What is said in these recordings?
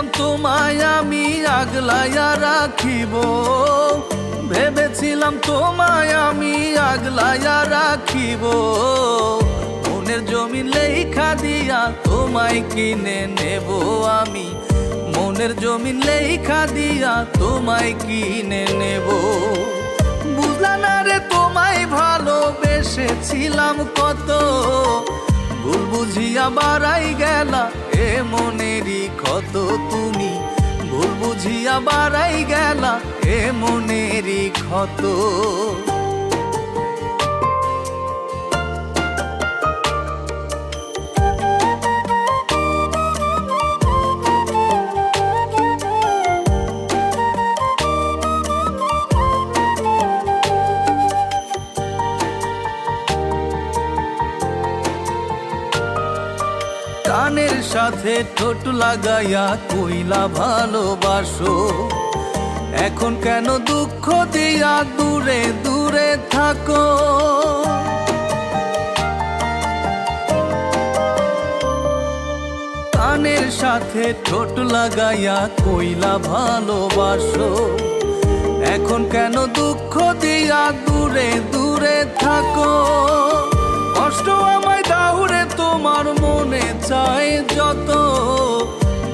ভেবেছিলাম তোমায় আমি আগলাইয়া রাখিব, ভেবেছিলাম তোমায় আমি আগলাইয়া রাখিব। মনের জমিন লেখা দিয়া তোমায় কিনে নেব আমি, মনের জমিন লেখা দিয়া তোমায় কিনে নেব। বুঝলা না রে তোমায় ভালোবেসেছিলাম কত, ভুল বুঝিয়া বাড়াই গেলা এ মনেরই ক্ষত। তুমি ভুল বুঝিয়া বাড়াই গেলা এ মনেরই ক্ষত। কানের সাথে ঠোঁট লাগাইয়া কইলা ভালোবাসো, এখন কেন দুঃখ দিয়া দূরে দূরে থাকো। কানের সাথে ঠোঁট লাগাইয়া কইলা ভালোবাসো, এখন কেন দুঃখ দিয়া দূরে দূরে থাকো। কষ্ট আমায় দাউরে তোমার মনে চায় যত,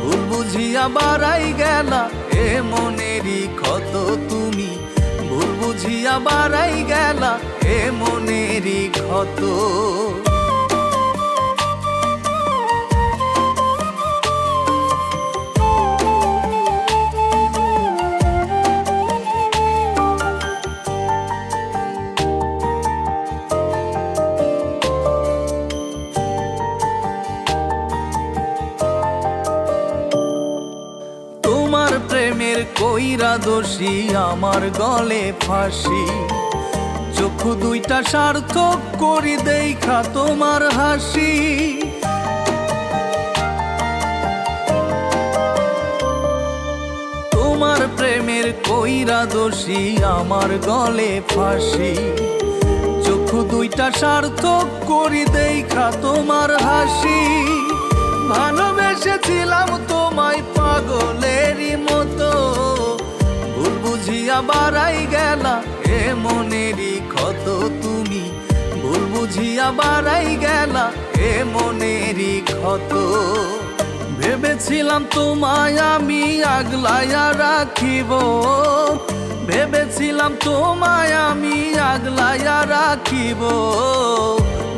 ভুল বুঝিয়া বাড়াই গেলা এ মনেরই ক্ষত। তুমি ভুল বুঝিয়া বাড়াই গেলা এ মনেরই ক্ষত। প্রেমের কইরা দোষী আমার গলে ফাঁসি, চক্ষু দুইটা সার্থক করি দেখা তোমার হাসি। তোমার প্রেমের কইরা দোষী আমার গলে ফাঁসি, চক্ষু দুইটা সার্থক করি দেখা তোমার হাসি। ভালোবেসেছিলাম তোমায় পাগলেরই মতো, ভুল বুঝিয়া বাড়াই গেলা এ মনেরই ক্ষত। তুমি ভুল বুঝিয়া বাড়াই গেলা এ মনেরই ক্ষত। ভেবেছিলাম তোমায় আমি আগলাইয়া রাখিব, ভেবেছিলাম তোমায় আমি আগলাইয়া রাখিব।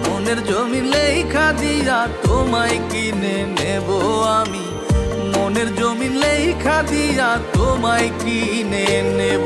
মনের জমিন লেখা দিয়া তোমায় কিনে নেব আমি, মনের জমিন লেখা দিয়া তোমায় কিনে নেব।